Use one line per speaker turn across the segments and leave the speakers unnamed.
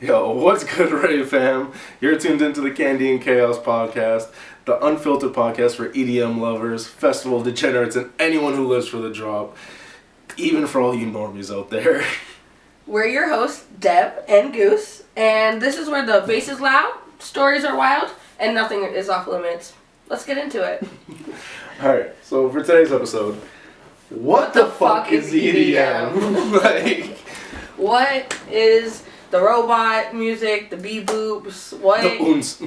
Yo, what's good, Ray fam? You're tuned into the Candy and Chaos podcast, the unfiltered podcast for EDM lovers, festival of degenerates, and anyone who lives for the drop, even for all you normies out there.
We're your hosts, Deb and Goose, and this is where the bass is loud, stories are wild, and nothing is off limits. Let's get into it.
Alright, so for today's episode, what the fuck is EDM? Like,
what is the robot music, the bee-boops, what?
the oons.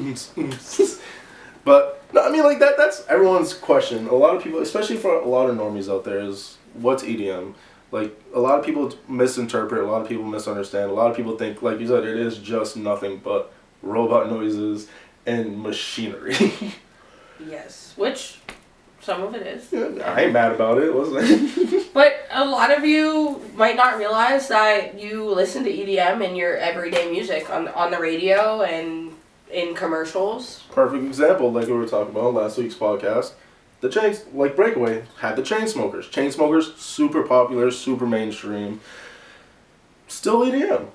But, no, I mean, like, that's everyone's question. A lot of people, especially for a lot of normies out there, is what's EDM? Like, a lot of people misinterpret, a lot of people misunderstand, a lot of people think, like you said, it is just nothing but robot noises and machinery.
Yes, which some of it is.
Yeah, I ain't mad about it, listen.
But a lot of you might not realize that you listen to EDM in your everyday music on the radio and in commercials.
Perfect example, like we were talking about last week's podcast. The Chains, like Breakaway, had the Chainsmokers. Chainsmokers, super popular, super mainstream. Still EDM.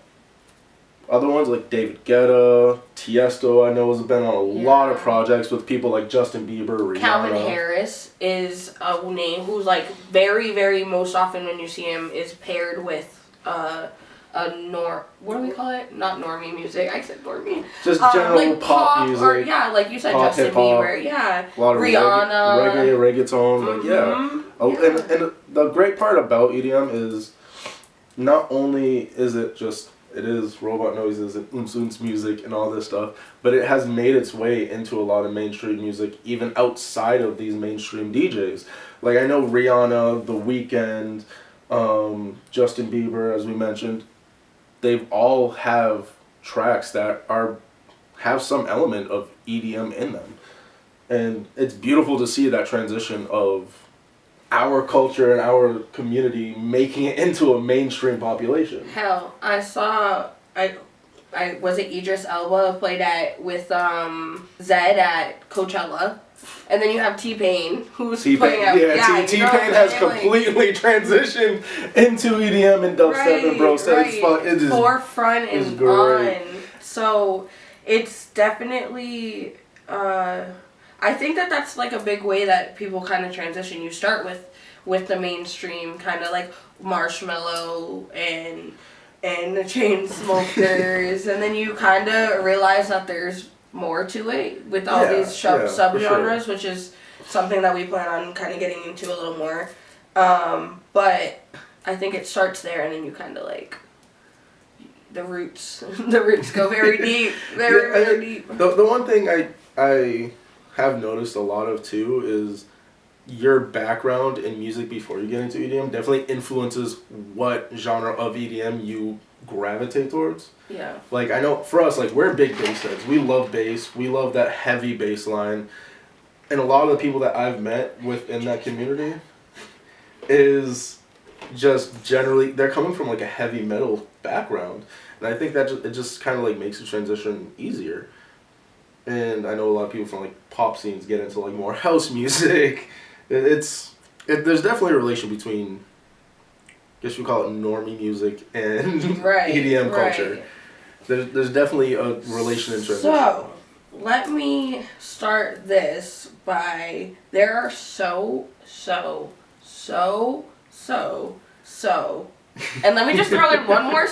Other ones like David Guetta, Tiesto, I know has been on a lot of projects with people like Justin Bieber, Rihanna.
Calvin Harris is a name who's like very, very most often when you see him is paired with what do we call it? Not normie music. I said normie.
Just general
like
pop music.
Or yeah, like you said,
pop,
Justin
hip-hop,
Bieber. Yeah.
A lot of
Rihanna.
reggaeton. Like, yeah. And the great part about EDM is not only is it just, it is robot noises and oons music and all this stuff, but it has made its way into a lot of mainstream music, even outside of these mainstream DJs. Like, I know Rihanna, The Weeknd, Justin Bieber, as we mentioned, they've all have tracks that have some element of EDM in them. And it's beautiful to see that transition of our culture and our community making it into a mainstream population.
Hell, I saw I was it Idris Elba played with Zed at Coachella. And then you have T-Pain, who's playing out.
Yeah, T-Pain has completely transitioned into EDM and dubstep and brostep.
Right.
It's fun. It is
forefront and on. So it's definitely. I think that that's like a big way that people kind of transition. You start with the mainstream, kind of like Marshmello and the Chainsmokers, and then you kind of realize that there's more to it with all these subgenres, which is something that we plan on kind of getting into a little more. But I think it starts there, and then you kind of like the roots. The roots go very deep, very deep.
The one thing I have noticed a lot of too is your background in music before you get into EDM definitely influences what genre of EDM you gravitate towards.
Yeah.
Like, I know for us, like, we're big bass heads. We love bass. We love that heavy bass line. And a lot of the people that I've met within that community is just generally, they're coming from like a heavy metal background. And I think that it just kind of like makes the transition easier. And I know a lot of people from like pop scenes get into like more house music. There's definitely a relation between, I guess you call it normie music and EDM culture. There's definitely a relation in transition.
So, let me start this by, there are so, and let me just throw in one more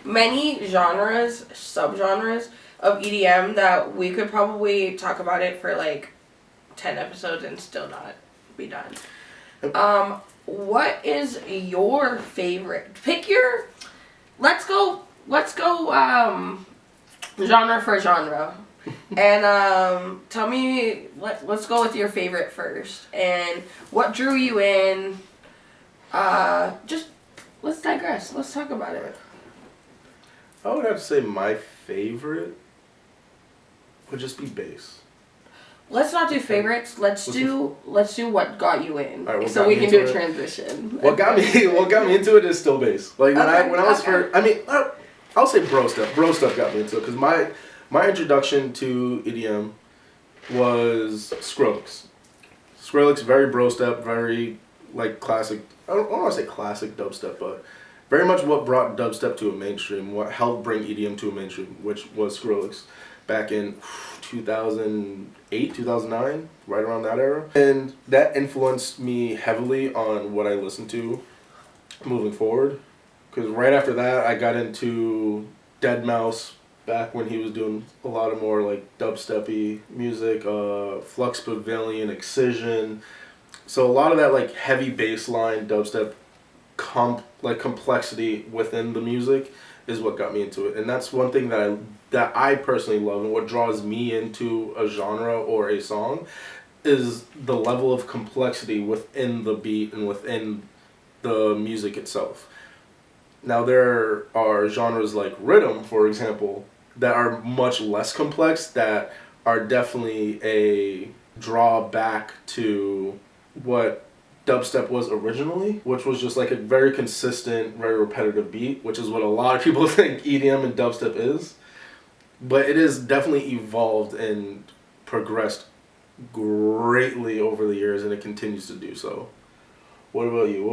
many genres, subgenres of EDM that we could probably talk about it for like 10 episodes and still not be done. What is your favorite? Let's go genre for genre. And tell me, let's go with your favorite first. And what drew you in? Just, let's digress. Let's talk about it.
I would have to say my favorite would just be bass.
Let's not do favorites. Let's do what got you in,
right,
so we can do a transition.
What got me into it is still bass. Like when I was first, I mean, I'll say bro stuff. Bro stuff got me into it because my introduction to EDM was Skrillex. Skrillex, very bro step, very like classic. I don't want to say classic dubstep, but very much what brought dubstep to a mainstream, what helped bring EDM to a mainstream, which was Skrillex back in 2008, 2009, right around that era. And that influenced me heavily on what I listened to moving forward. Because right after that, I got into Deadmau5 back when he was doing a lot of more like dubstep-y music, Flux Pavilion, Excision. So a lot of that like heavy bass line dubstep complexity within the music is what got me into it. And that's one thing that I personally love, and what draws me into a genre or a song is the level of complexity within the beat and within the music itself. Now there are genres like rhythm, for example, that are much less complex, that are definitely a drawback to what dubstep was originally, which was just like a very consistent, very repetitive beat, which is what a lot of people think EDM and dubstep is. But it has definitely evolved and progressed greatly over the years, and it continues to do so. What about you?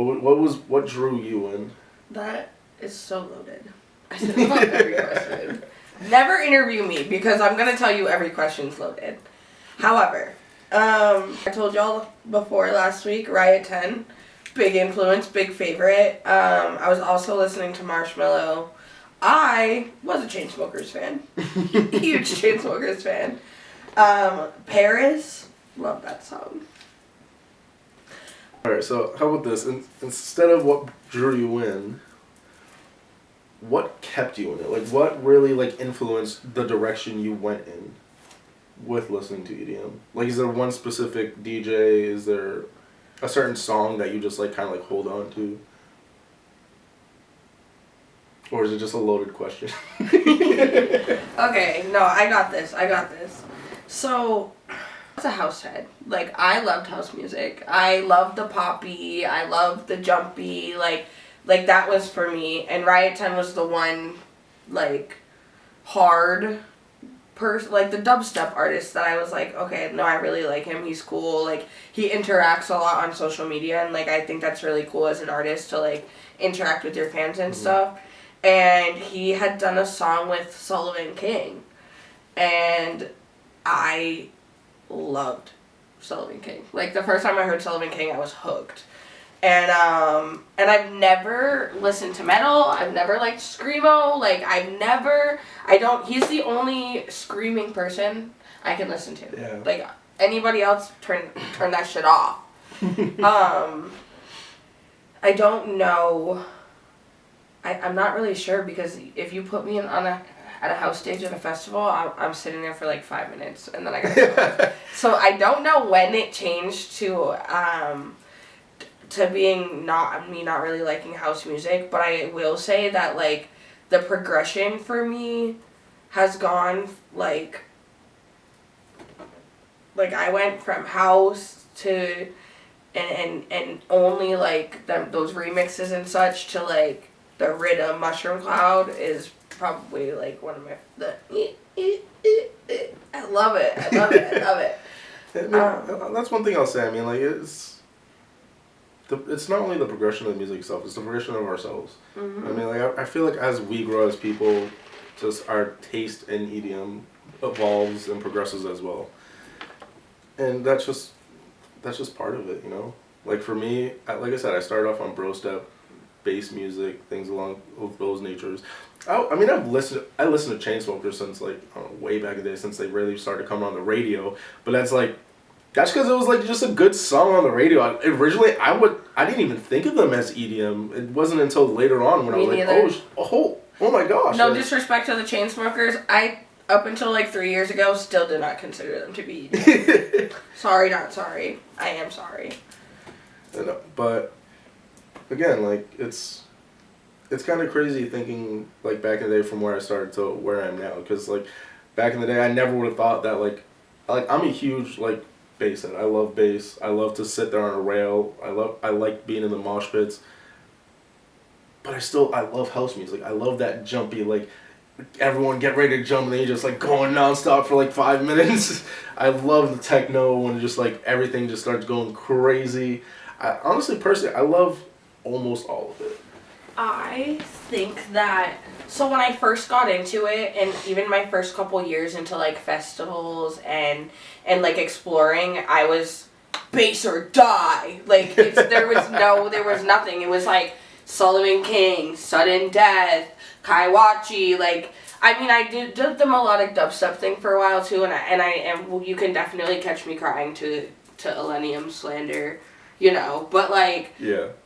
What drew you in?
That is so loaded. I still love every question. Never interview me because I'm gonna tell you every question's loaded. However, I told y'all before last week, Riot 10, big influence, big favorite. I was also listening to Marshmello. I was a Chainsmokers fan. Huge Chainsmokers fan. Paris, love that song.
Alright, so how about this? Instead of what drew you in, what kept you in it? Like, what really like influenced the direction you went in with listening to EDM? Like, is there one specific DJ? Is there a certain song that you just like kind of like hold on to? Or is it just a loaded question?
Okay, no, I got this. So, I was a house head. Like, I loved house music. I loved the poppy. I loved the jumpy. Like that was for me. And Riot 10 was the one, like, hard like the dubstep artist that I was like, okay, no, I really like him. He's cool. Like, he interacts a lot on social media, and like I think that's really cool as an artist to like interact with your fans and stuff. And he had done a song with Sullivan King, and I loved Sullivan King. Like, the first time I heard Sullivan King, I was hooked. And I've never listened to metal. I've never liked screamo. Like, he's the only screaming person I can listen to.
Yeah.
Like, anybody else, turn that shit off. I don't know. I'm not really sure, because if you put me at a house stage at a festival, I'm sitting there for like 5 minutes and then I gotta So I don't know when it changed to being not really liking house music, but I will say that like the progression for me has gone like I went from house to and only like those remixes and such to like the rhythm. Mushroom Cloud is probably like one of I love it.
That's one thing I'll say. I mean, like, it's not only the progression of the music itself, it's the progression of ourselves.
Mm-hmm.
I mean, like, I feel like as we grow as people, just our taste in EDM evolves and progresses as well. And that's just part of it, you know? Like, for me, like I said, I started off on bro step, bass music, things along those natures. I mean, I listened to Chainsmokers since, like, I don't know, way back in the day, since they really started coming on the radio. But that's because it was, like, just a good song on the radio. Originally, I didn't even think of them as EDM. It wasn't until later on when I was like, oh my gosh.
No disrespect to the Chainsmokers. I, up until, like, 3 years ago, still did not consider them to be EDM. Sorry, not sorry. I am sorry.
But, again, like, it's kind of crazy thinking, like, back in the day from where I started to where I am now. Because, like, back in the day, I never would have thought that, like, I'm a huge, like, bass head. I love bass. I love to sit there on a rail. I like being in the mosh pits. But I love house music. I love that jumpy, like, everyone get ready to jump and then you're just, like, going nonstop for, like, 5 minutes. I love the techno when just, like, everything just starts going crazy. Honestly, personally, I love almost all of it.
I think that, so when I first got into it, and even my first couple years into like festivals and like exploring, I was bass or die. Like there was nothing. It was like Sullivan King, Sudden Death, Kaiwachi. Like I mean, I did the melodic dubstep thing for a while too, and you can definitely catch me crying to Millennium Slander. You know, but like,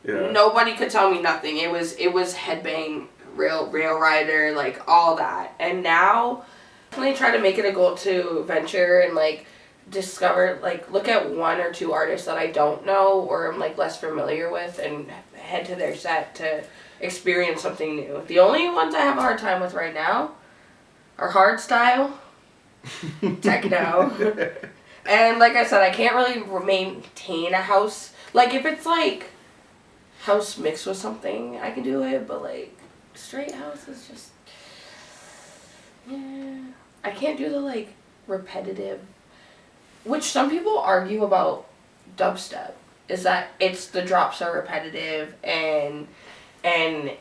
nobody could tell me nothing. It was headbang, rail rider, like all that. And now, I definitely try to make it a goal to venture and like discover, like look at one or two artists that I don't know or I'm like less familiar with and head to their set to experience something new. The only ones I have a hard time with right now are hardstyle, techno, and like I said, I can't really maintain a house. Like, if it's, like, house mixed with something, I can do it, but, like, straight house is just, yeah. I can't do the, like, repetitive, which some people argue about dubstep, is that the drops are repetitive, and I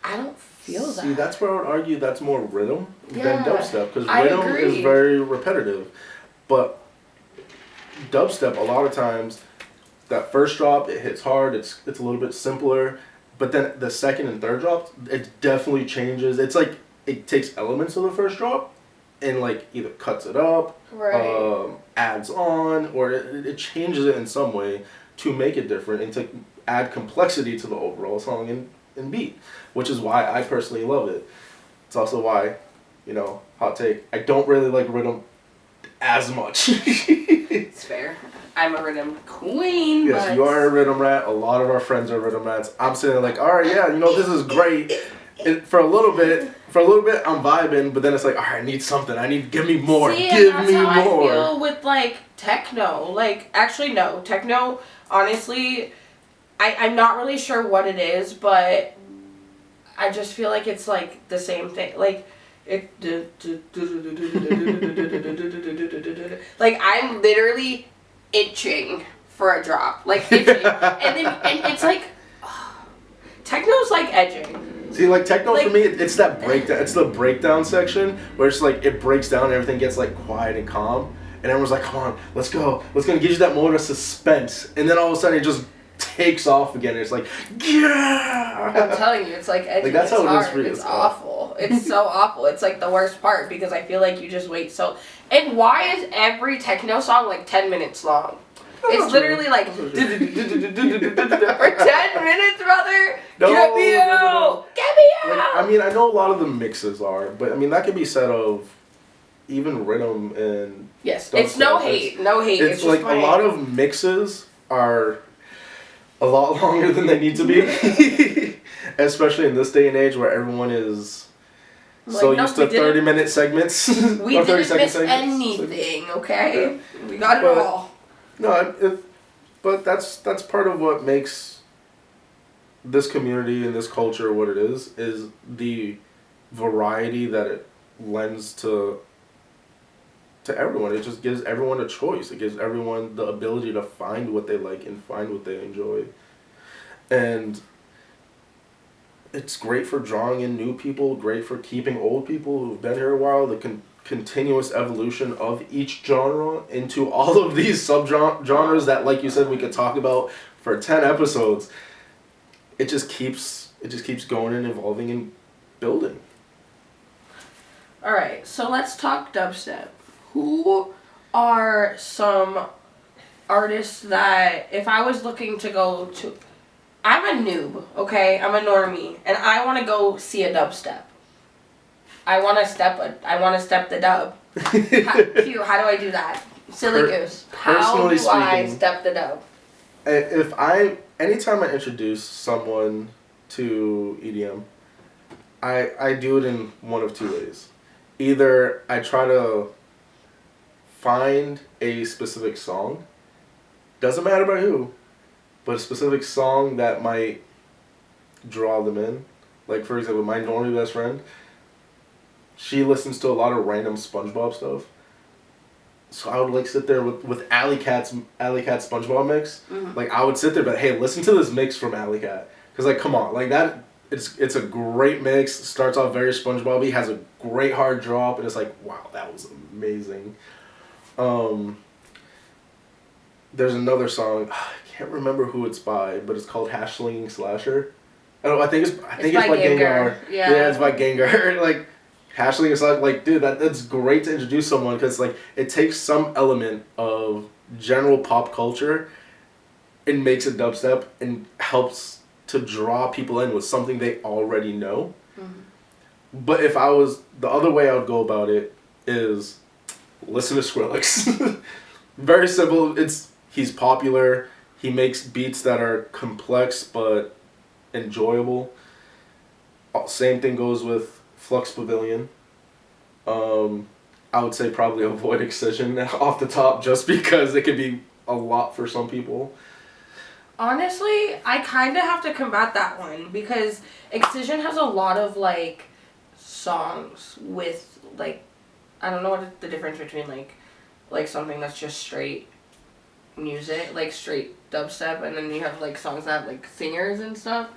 don't feel that.
See, that's where I would argue that's more rhythm than dubstep, because
I
rhythm
agree.
is very repetitive, but dubstep, a lot of times, that first drop, it hits hard, it's a little bit simpler, but then the second and third drop, it definitely changes. It's like, it takes elements of the first drop, and like, either cuts it up, adds on, or it changes it in some way to make it different, and to add complexity to the overall song and beat, which is why I personally love it. It's also why, hot take, I don't really like rhythm as much.
It's fair. I'm a rhythm queen.
Yes, you are a rhythm rat. A lot of our friends are rhythm rats. I'm sitting like, all right, yeah, this is great. For a little bit, I'm vibing, but then it's like, all right, I need something. Give me more.
See,
Give
and
me
that's how
more.
I feel with like techno. Like, actually, no, techno. Honestly, I'm not really sure what it is, but I just feel like it's like the same thing. Like. Like I'm literally itching for a drop, like itching, and it's like techno's like edging.
See, like techno for me, it's that breakdown. It's the breakdown section where it's like it breaks down and everything gets like quiet and calm, and everyone's like, "Come on, let's go, let's go." It gives you that moment of suspense, and then all of a sudden it just takes off again. And it's like, yeah.
I'm telling you, it's like edgy.
Like that's
it's
how
hard.
it is for you.
It's awful. It's so awful. It's like the worst part because I feel like you just wait so. And why is every techno song like 10 minutes long? It's literally like for 10 minutes, brother.
No,
Get me out. Get me out.
Like, I mean, I know a lot of the mixes are, but I mean that can be said of even rhythm and.
Yes, it's no hate. No hate.
It's like a lot of mixes are a lot longer than they need to be, especially in this day and age where everyone is so used to 30-minute segments.
We didn't miss anything, okay? Yeah. We got it all.
No, but that's part of what makes this community and this culture what it is the variety that it lends to everyone. It just gives everyone a choice. It gives everyone the ability to find what they like and find what they enjoy. And it's great for drawing in new people, great for keeping old people who've been here a while, the continuous evolution of each genre into all of these subgenres that, like you said, we could talk about for 10 episodes. It just keeps going and evolving and building.
All right, so let's talk dubstep. Who are some artists that, if I was looking to go to, I'm a noob, okay? I'm a normie, and I want to go see a dubstep. I want to step the dub. How do I do that? Silly goose. How do I step the dub?
Anytime I introduce someone to EDM, I do it in one of two ways. Either I try to find a specific song, doesn't matter by who, but a specific song that might draw them in. Like, for example, my normie best friend, she listens to a lot of random SpongeBob stuff. So I would like sit there with Alley Cat's SpongeBob mix. Mm-hmm. Like I would sit there, but hey, listen to this mix from Alley Cat. Because, like, come on. Like, that, it's a great mix. Starts off very SpongeBob-y, has a great hard drop, and it's like, wow, that was amazing. There's another song, I can't remember who it's by, but it's called Hash Slinging Slasher. I think it's by Gengar. Yeah, it's by Gengar. Like, Hash Slinging Slasher, like, dude, that's great to introduce someone, because, like, it takes some element of general pop culture and makes it dubstep and helps to draw people in with something they already know. Mm-hmm. But if I was, the other way I would go about it is listen to Skrillex. Very simple. He's popular. He makes beats that are complex but enjoyable. Same thing goes with Flux Pavilion. I would say probably avoid Excision off the top, just because it could be a lot for some people.
Honestly, I kind of have to combat that one, because Excision has a lot of, like, songs with, like, I don't know what the difference between, like something that's just straight music, like straight dubstep, and then you have, like, songs that have, like, singers and stuff,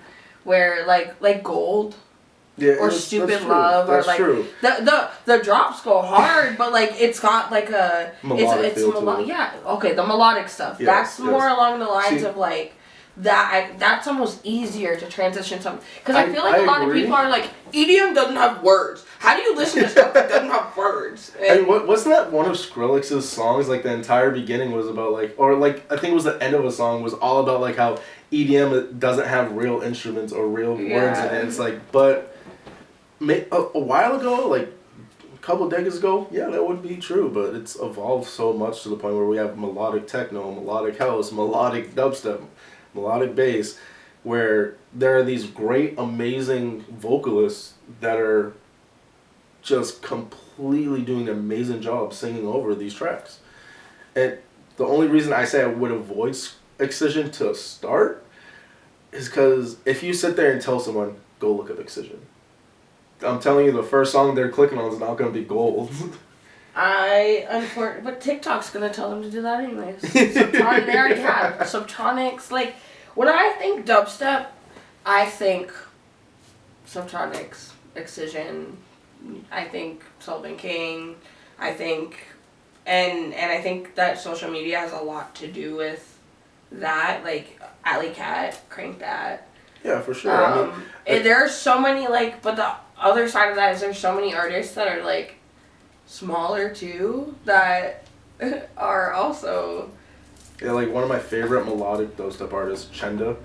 where, like Gold, or Stupid Love,
that's
or, like,
true.
The drops go hard, but, like, it's got, like, a
melodic
it's melodic, yeah, okay, the melodic stuff, that's more along the lines of, like, that's almost easier to transition something, because I feel like a lot of people are like, EDM doesn't have words. How do you listen to stuff that doesn't have words?
And wasn't that one of Skrillex's songs? Like, the entire beginning was about, like, or, like, I think it was the end of a song was all about, like, how EDM doesn't have real instruments or real words in it. It's like, but a while ago, like a couple of decades ago, yeah, that would be true, but it's evolved so much to the point where we have melodic techno, melodic house, melodic dubstep, melodic bass, where there are these great, amazing vocalists that are just completely doing an amazing job singing over these tracks. And the only reason I say I would avoid Excision to start is because if you sit there and tell someone, go look up Excision, I'm telling you, the first song they're clicking on is not going to be Gold.
But TikTok's going to tell them to do that anyways. Subtronics, they already have. Subtronics, like, when I think dubstep, I think Subtronics, Excision, I think Sullivan King, I think, and I think that social media has a lot to do with that, like, Alley Cat, Crank That.
Yeah, for sure.
There's so many, like, but the other side of that is there's so many artists that are, like, smaller too, that are also...
Yeah, like, one of my favorite melodic dubstep artists, Chenda.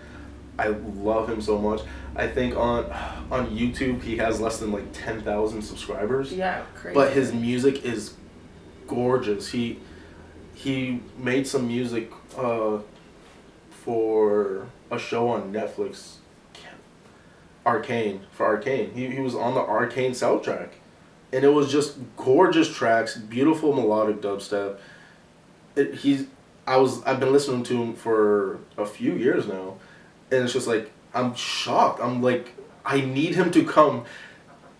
I love him so much. I think on YouTube he has less than, like, 10,000 subscribers.
Yeah, crazy.
But his music is gorgeous. He made some music for a show on Netflix, Arcane. He was on the Arcane soundtrack. And it was just gorgeous tracks, beautiful melodic dubstep. I've been listening to him for a few years now, and it's just like, I'm shocked. I'm like, I need him to come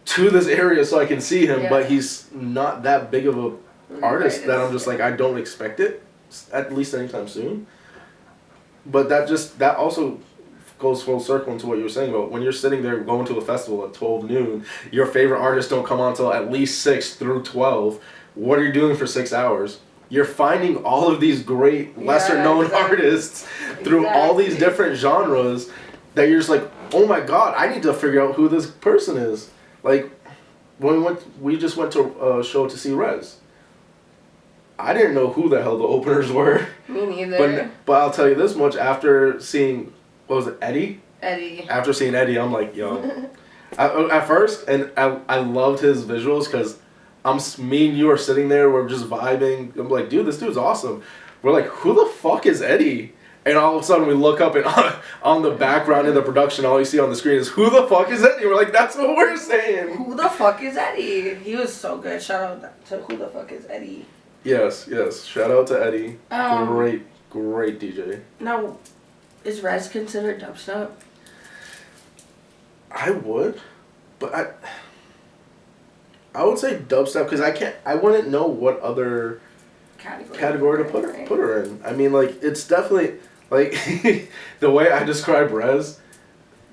to this area so I can see him, but he's not that big of a artist that I'm just like, I don't expect it, at least anytime soon. But that also goes full circle into what you were saying about when you're sitting there going to a festival at 12 noon, your favorite artists don't come on until at least 6 through 12. What are you doing for 6 hours? You're finding all of these great, lesser-known artists through all these different genres that you're just like, oh my god, I need to figure out who this person is. Like, when we just went to a show to see Rez. I didn't know who the hell the openers were.
Me neither.
But I'll tell you this much, after seeing, what was it, Eddie?
Eddie.
After seeing Eddie, I'm like, yo. At first, and I loved his visuals, because me and you are sitting there, we're just vibing. I'm like, dude, this dude's awesome. We're like, who the fuck is Eddie? And all of a sudden we look up, and on the background in the production, all you see on the screen is, who the fuck is Eddie? We're like, that's what we're saying.
Who the fuck is Eddie? He was so good. Shout out to Who the Fuck is Eddie.
Yes. Shout out to Eddie. Great DJ. Now,
is Rez considered dubstep?
I would, but I would say dubstep, because I wouldn't know what other category to put her in. I mean, like, it's definitely, like, the way I describe Rez,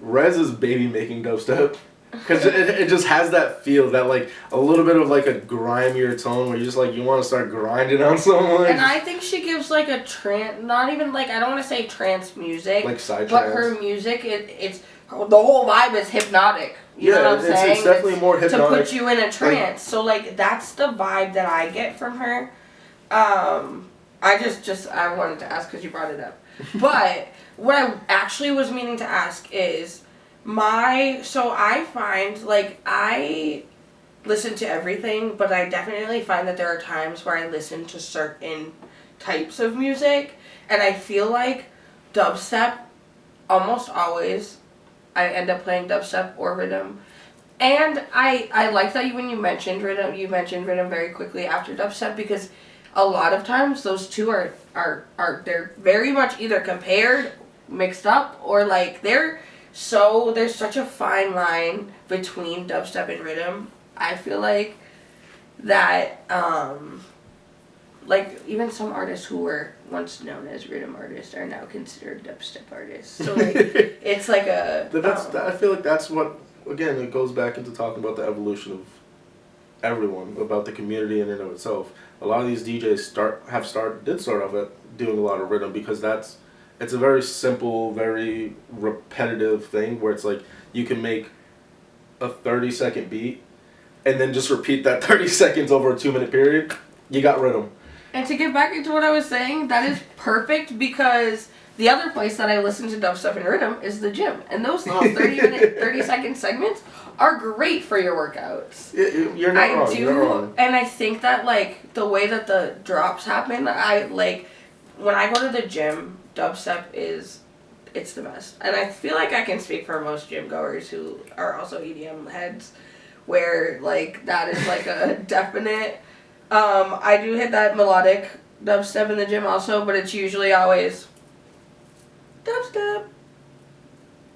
Rez is baby making dubstep. Because it just has that feel, that like a little bit of like a grimier tone where you just like you want to start grinding on someone.
And I think she gives like a trance, not even like, I don't want to say trance music,
like side
but
trance.
her music, it's the whole vibe is hypnotic. You know what I'm saying?
It's definitely more hypnotic.
To put you in a trance. So like that's the vibe that I get from her. I just I wanted to ask because you brought it up. But what I actually was meaning to ask is so I find like I listen to everything, but I definitely find that there are times where I listen to certain types of music, and I feel like dubstep, almost always, I end up playing dubstep or rhythm. And I like that when you mentioned rhythm very quickly after dubstep, because a lot of times those two are they're very much either compared, mixed up, or like there's such a fine line between dubstep and rhythm. I feel like that like even some artists who were once known as rhythm artists are now considered dubstep artists. So like it's like a
I feel like that's what, again, it goes back into talking about the evolution of everyone, about the community in and of itself. A lot of these DJs did start off at doing a lot of rhythm, because it's a very simple, very repetitive thing where it's like you can make a 30-second beat and then just repeat that 30 seconds over a 2-minute period. You got rhythm.
And to get back into what I was saying, that is perfect, because the other place that I listen to dubstep and rhythm is the gym. And those little 30-second segments are great for your workouts.
You're not wrong. You're not wrong.
And I think that, like, the way that the drops happen, when I go to the gym, dubstep it's the best. And I feel like I can speak for most gym goers who are also EDM heads, where, like, that is, like, a definite... I do hit that melodic dubstep in the gym also, but it's usually always dubstep.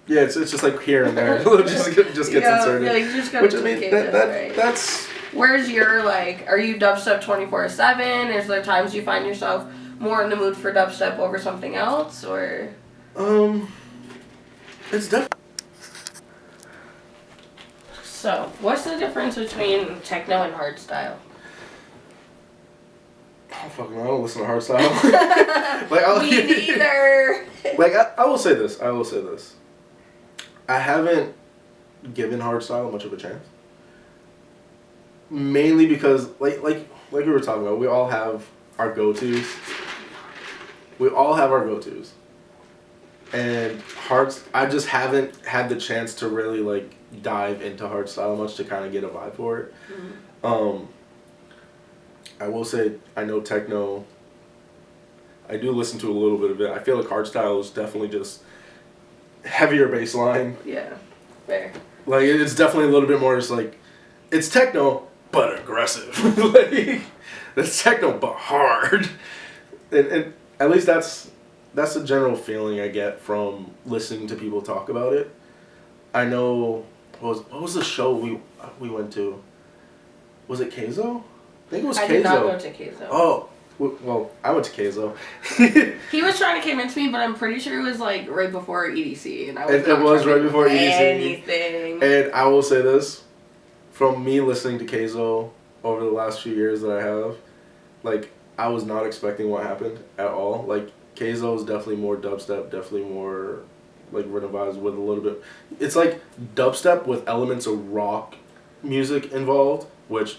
Yeah, it's just like here and there. just gets inserted.
Yeah, you just gotta
that's...
Where's your, like, are you dubstep 24/7? Is there times you find yourself more in the mood for dubstep over something else, or?
It's definitely...
So, what's the difference between techno and hardstyle?
Oh, fucking, I don't listen to hardstyle.
Me neither.
Like, I will say this. I haven't given hardstyle much of a chance. Mainly because, like we were talking about, we all have our go-tos. And I just haven't had the chance to really, like, dive into hardstyle much to kind of get a vibe for it. Mm-hmm. I will say, I know techno, I do listen to a little bit of it. I feel like hardstyle is definitely just heavier bass line.
Yeah, fair.
Like, it's definitely a little bit more just like, it's techno, but aggressive. Like, it's techno, but hard. And at least that's the general feeling I get from listening to people talk about it. I know, what was the show we went to? Was it Keizo? I think it was Keizo.
I did not go to Keizo.
Oh, well, I went to Keizo.
He was trying to convince me, but I'm pretty sure it was like right before EDC, and I was
it was right before EDC.
Anything.
And I will say this, from me listening to Keizo over the last few years that I have, like, I was not expecting what happened at all. Like, Keizo is definitely more dubstep, definitely more like rhythm vibes with a little bit. It's like dubstep with elements of rock music involved, which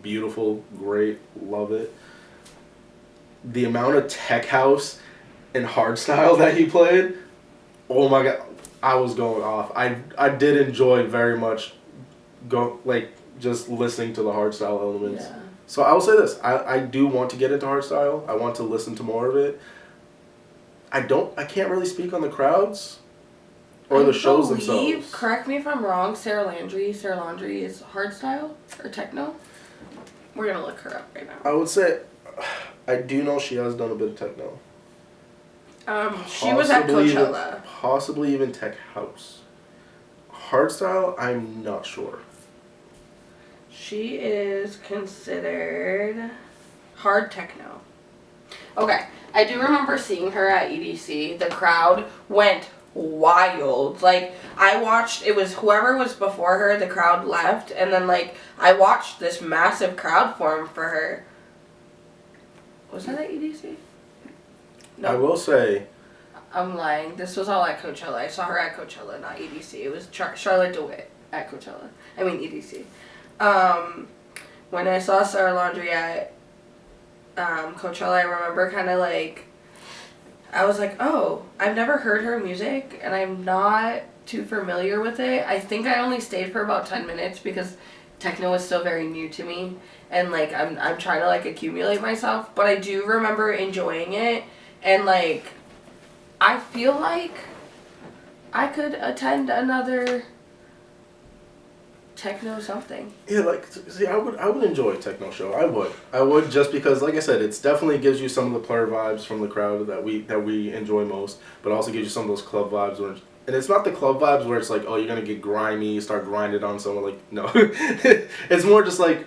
beautiful, great, love it. The amount of tech house and hardstyle that he played, oh my god, I was going off. I did enjoy very much just listening to the hardstyle elements. Yeah. So I will say this, I do want to get into hardstyle. I want to listen to more of it. I can't really speak on the crowds or the shows themselves.
Correct me if I'm wrong, Sarah Landry is hardstyle or techno? We're going to look her up right now.
I would say, I do know she has done a bit of techno.
She was at Coachella.
Possibly even tech house. Hardstyle, I'm not sure.
She is considered hard techno. Okay, I do remember seeing her at EDC. The crowd went wild. Like, I watched, it was whoever was before her, the crowd left, and then, like, I watched this massive crowd form for her. Was that at EDC? No.
I will say...
I'm lying. This was all at Coachella. I saw her at Coachella, not EDC. It was Charlotte DeWitt at Coachella. I mean, EDC. When I saw Sarah Laundry at Coachella, I remember kind of like, I was like, oh, I've never heard her music, and I'm not too familiar with it. I think I only stayed for about 10 minutes because techno is still very new to me, and like I'm trying to like accumulate myself, but I do remember enjoying it, and like I feel like I could attend another techno something.
Yeah, like, see, I would enjoy a techno show. I would just because, like I said, it's definitely gives you some of the player vibes from the crowd that we enjoy most, but also gives you some of those club vibes where, and it's not the club vibes where it's like, oh, you're gonna get grimy, start grinding on someone. Like, no, it's more just like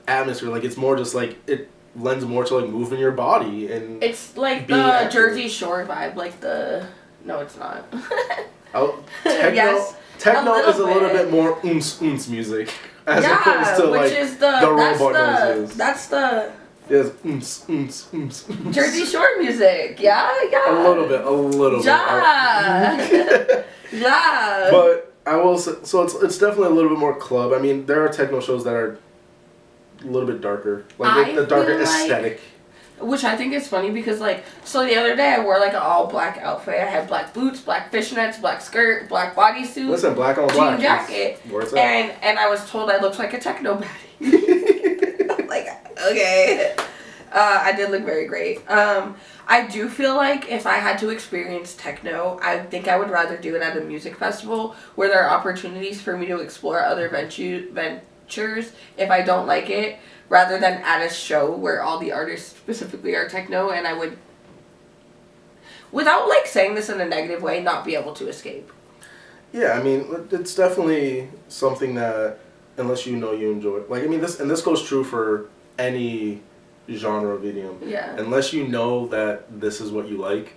atmosphere. Like, it's more just like it lends more to like moving your body and.
It's like the active Jersey Shore vibe, like the. No, it's not.
Oh, techno. Yes. Techno is a little bit more oomps music as opposed to like the robot noises.
That's the
yes oomps.
Jersey Shore music. Yeah.
A little bit.
Yeah. Yeah.
But I will say, so it's definitely a little bit more club. I mean, there are techno shows that are a little bit darker, like the darker aesthetic.
Which I think is funny because, like, so the other day I wore, like, an all-black outfit. I had black boots, black fishnets, black skirt, black bodysuit.
Listen, black on black.
Jean jacket. And I was told I looked like a techno baddie. I'm like, okay. I did look very great. I do feel like if I had to experience techno, I think I would rather do it at a music festival where there are opportunities for me to explore other ventures if I don't like it, rather than at a show where all the artists specifically are techno, and I would, without like saying this in a negative way, not be able to escape.
Yeah, I mean, it's definitely something that, unless you know you enjoy it. Like, I mean, this goes true for any genre of EDM.
Yeah.
Unless you know that this is what you like,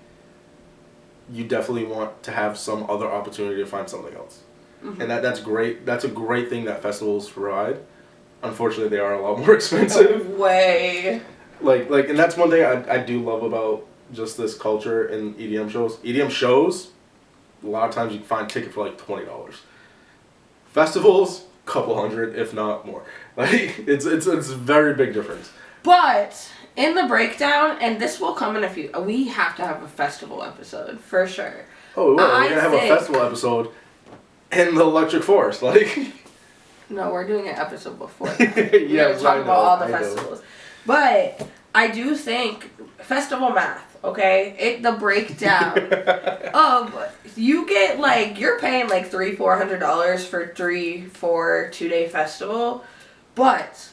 you definitely want to have some other opportunity to find something else. Mm-hmm. And that's great. That's a great thing that festivals provide. Unfortunately, they are a lot more expensive.
Way.
Like, and that's one thing I do love about just this culture in EDM shows. EDM shows, a lot of times you can find a ticket for like $20. Festivals, couple hundred, if not more. Like, it's a very big difference.
But in the breakdown, and this will come in a few. We have to have a festival episode for sure.
Oh, we will. We're gonna have a festival episode in the Electric Forest, like.
No, we're doing an episode before.
Yeah,
we're talking about all the festivals. But I do think festival math, okay? The breakdown of you get like you're paying like $300-$400 for 3-4 2-day festival, but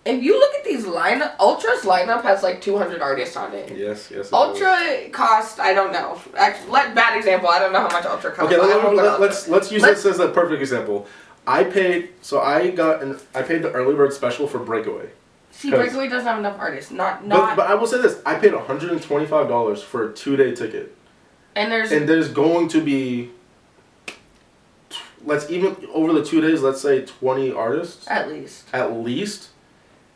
if you look at these lineup, Ultra's lineup has like 200 artists on it.
Yes.
Ultra cost, I don't know. Actually, bad example. I don't know how much Ultra costs.
Okay, let's use this as a perfect example. I paid the early bird special for Breakaway.
See, Breakaway doesn't have enough artists. Not.
But I will say this: I paid $125 for a 2-day ticket. And there's going to be. Let's even over the 2 days. Let's say 20 artists.
At least.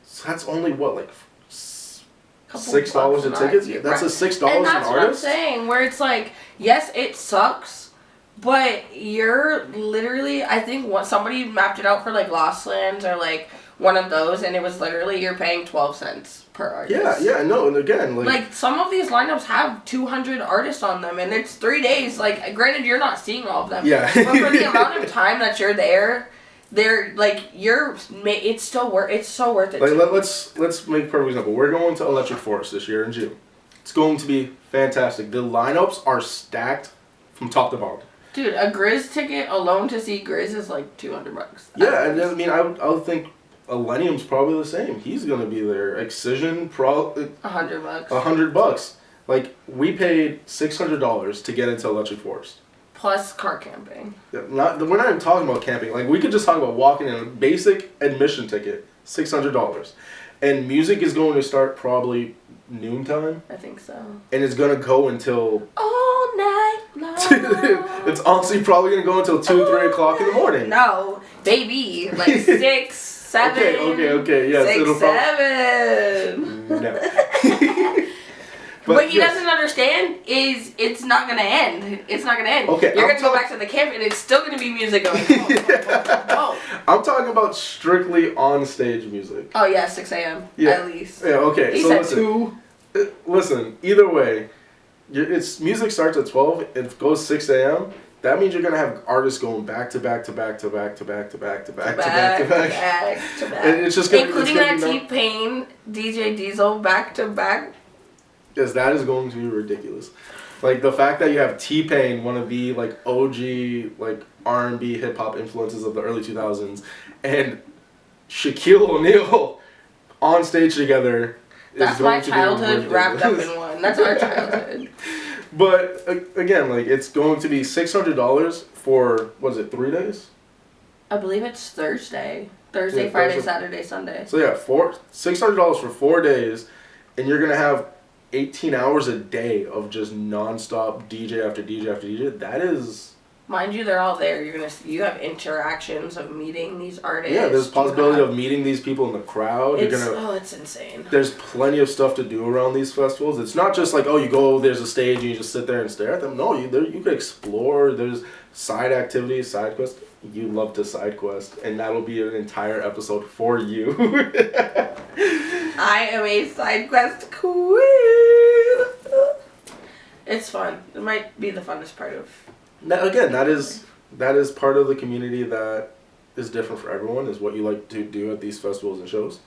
So that's only what, like $6 a ticket. Yeah, that's a $6 an artist.
And that's what I'm saying. Where it's like, yes, it sucks. But you're literally, I think somebody mapped it out for like Lost Lands or like one of those, and it was literally you're paying 12 cents per artist.
Yeah, no, and again,
like some of these lineups have 200 artists on them, and it's 3 days. Like, granted, you're not seeing all of them.
Yeah.
But for the amount of time that you're there, they're like it's so worth it.
Like, let's make a perfect example. We're going to Electric Forest this year in June. It's going to be fantastic. The lineups are stacked from top to bottom.
Dude, a Grizz ticket alone to see Grizz is like $200.
Yeah, and I mean, I would think Millennium's probably the same. He's gonna be there. Excision, $100. $100. Like, we paid $600 to get into Electric Forest.
Plus car camping.
Yeah, we're not even talking about camping. Like, we could just talk about walking in. A basic admission ticket, $600, and music is going to start probably noontime.
I think so.
And it's gonna go until
all night.
It's honestly probably gonna go until 2, 3 o'clock in the morning.
No, baby, like 6, 7.
Okay. Yes,
6,
it'll
7.
No.
What he doesn't understand is it's not gonna end. It's not gonna end.
Okay,
you're gonna go back to the camp and it's still gonna be music going. Oh.
I'm talking about strictly on stage music.
Oh yeah, 6 a.m.
Yeah.
At least.
Yeah. Okay.
He
So
said
listen.
2.
Listen. Either way, it's music starts at 12. It goes 6 a.m. That means you're gonna have artists going back to back to back to back to back to back to back to back to back. And it's just gonna,
including that T-Pain, DJ Diesel back to back.
Yes, that is going to be ridiculous. Like the fact that you have T-Pain, one of the like OG like R&B hip hop influences of the early 2000s, and Shaquille O'Neal on stage together.
That's my childhood wrapped up in one. That's our childhood.
But again, like it's going to be $600 for what is it, 3 days?
I believe it's Thursday, Friday, Saturday, Sunday.
So yeah, $600 for 4 days, and you're gonna have 18 hours a day of just nonstop DJ after DJ after DJ. That is,
mind you, they're all there. You have interactions of meeting these artists.
Yeah, there's possibility of meeting these people in the crowd.
It's insane.
There's plenty of stuff to do around these festivals. It's not just like, oh, you go, there's a stage and you just sit there and stare at them. No, you could explore. There's side activities, side quests. You love to side quest, and that'll be an entire episode for you.
I am a side quest queen. It's fun. It might be the funnest part of.
Now, again, that is part of the community that is different for everyone. Is what you like to do at these festivals and shows.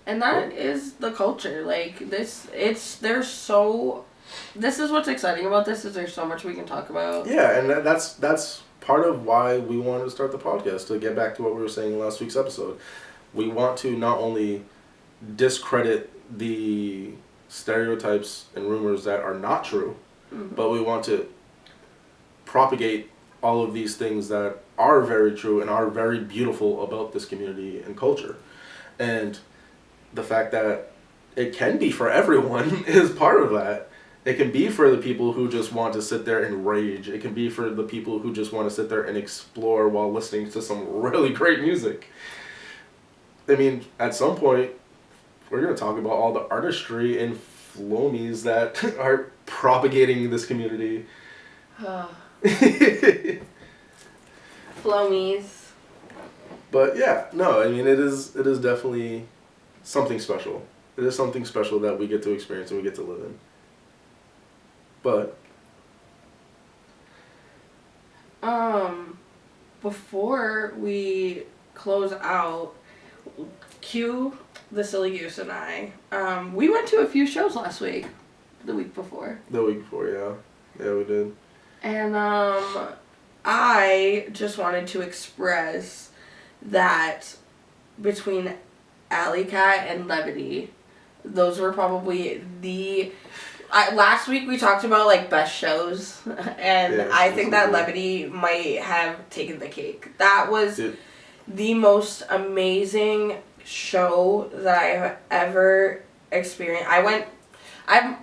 And that is the culture. Like this, this is what's exciting about this. Is there's so much we can talk about.
Yeah, and that's part of why we wanted to start the podcast, to get back to what we were saying in last week's episode. We want to not only discredit the stereotypes and rumors that are not true, but we want to propagate all of these things that are very true and are very beautiful about this community and culture. And the fact that it can be for everyone is part of that. It can be for the people who just want to sit there and rage. It can be for the people who just want to sit there and explore while listening to some really great music. I mean, at some point, we're going to talk about all the artistry and flomies that are propagating this community.
Flomies.
But yeah, no, I mean, it is definitely something special. It is something special that we get to experience and we get to live in. But
before we close out, Q, the Silly Goose, and I, we went to a few shows last week. The week before,
yeah. Yeah, we did.
And I just wanted to express that between Alley Cat and Levity, those were probably the. Last week we talked about like best shows, and yeah, I think that Levity might have taken the cake. That was the most amazing show that I have ever experienced. I've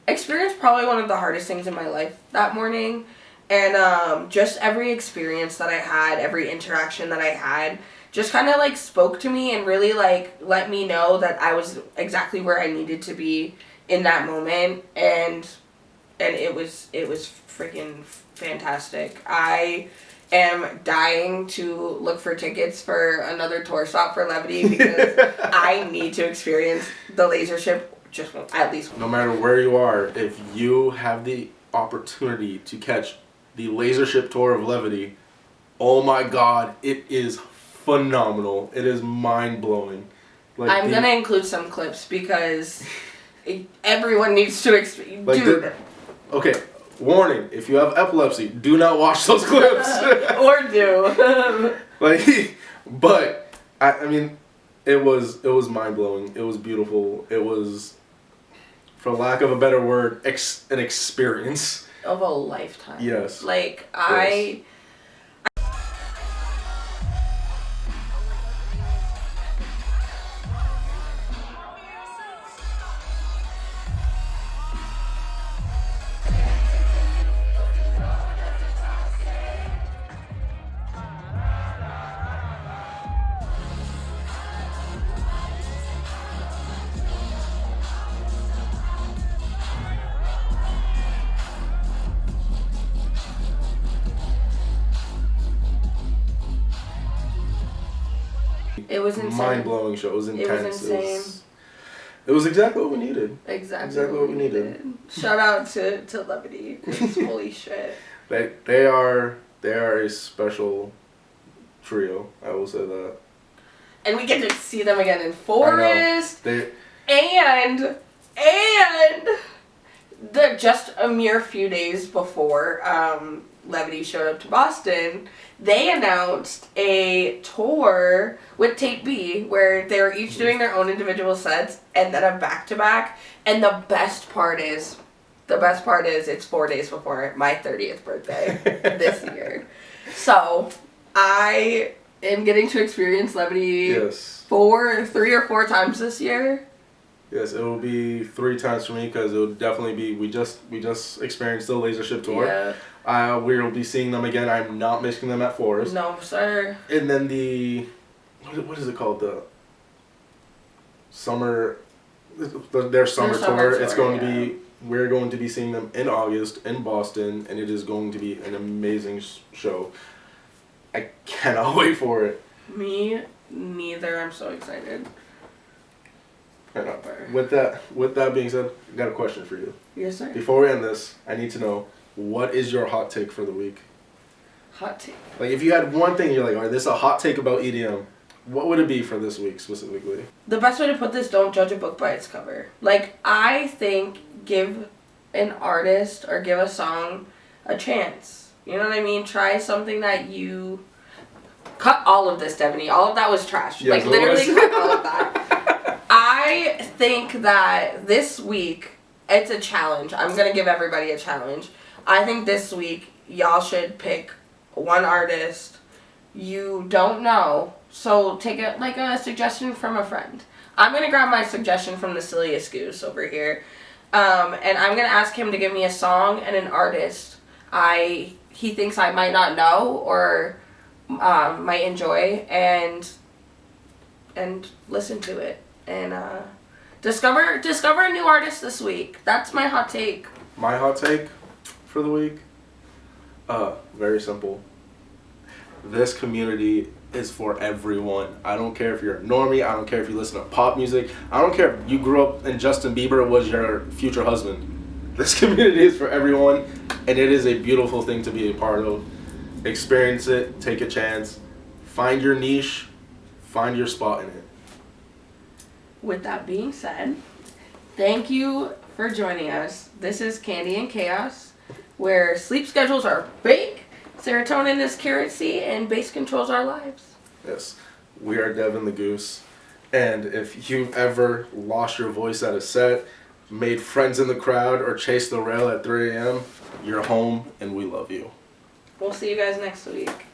experienced probably one of the hardest things in my life that morning, and just every experience that I had, every interaction that I had, just kind of like spoke to me and really like let me know that I was exactly where I needed to be in that moment, and it was freaking fantastic. I am dying to look for tickets for another tour stop for Levity because I need to experience the laser ship just at least.
No matter where you are, if you have the opportunity to catch the laser ship tour of Levity, oh my god, it is phenomenal. It is mind-blowing. Like
I'm gonna include some clips because everyone needs to experience.
Like
dude.
Okay, warning, if you have epilepsy, do not watch those clips.
Or do.
But I mean, it was mind-blowing. It was beautiful. It was, for lack of a better word, an experience
of a lifetime.
Yes.
Like
yes.
It was insane.
Mind-blowing show. It was intense.
It was insane.
It was exactly what we needed.
Exactly what we needed. Shout out to Levity. Holy shit.
They are a special trio. I will say that. And
we get to see them again in Forest. And just a mere few days before Levity showed up to Boston, they announced a tour with Tape B where they were each doing their own individual sets and then a back-to-back. And the best part is it's 4 days before my 30th birthday this year. So I am getting to experience Levity 3 or 4 times this year.
Yes, it will be 3 times for me because it will definitely be. We just experienced the Laser Ship tour.
Yeah.
We will be seeing them again. I'm not missing them at Forest.
No, sir.
And then what is it called? The summer. Their summer tour. It's going to be. We're going to be seeing them in August in Boston, and it is going to be an amazing show. I cannot wait for it.
Me neither. I'm so excited.
With that being said, I got a question for you.
Yes, sir.
Before we end this, I need to know, what is your hot take for the week?
Hot take?
Like, if you had one thing, you're like, all right, this is a hot take about EDM, what would it be for this week specifically?
The best way to put this, don't judge a book by its cover. Like, I think give an artist or give a song a chance. You know what I mean? Try something that you... Cut all of this, Devaney. All of that was trash.
Yes,
literally cut all of that. I think that this week, it's a challenge. I'm going to give everybody a challenge. I think this week, y'all should pick one artist you don't know. So take a suggestion from a friend. I'm going to grab my suggestion from the Silliest Goose over here. And I'm going to ask him to give me a song and an artist he thinks I might not know or might enjoy, and listen to it. And discover a new artist this week. That's my hot take.
My hot take for the week? Very simple. This community is for everyone. I don't care if you're a normie. I don't care if you listen to pop music. I don't care if you grew up and Justin Bieber was your future husband. This community is for everyone, and it is a beautiful thing to be a part of. Experience it. Take a chance. Find your niche. Find your spot in it.
With that being said, thank you for joining us. This is Candy and Chaos, where sleep schedules are fake, serotonin is currency, and bass controls our lives.
Yes, we are Devin the Goose, and if you've ever lost your voice at a set, made friends in the crowd, or chased the rail at 3 a.m., you're home, and we love you.
We'll see you guys next week.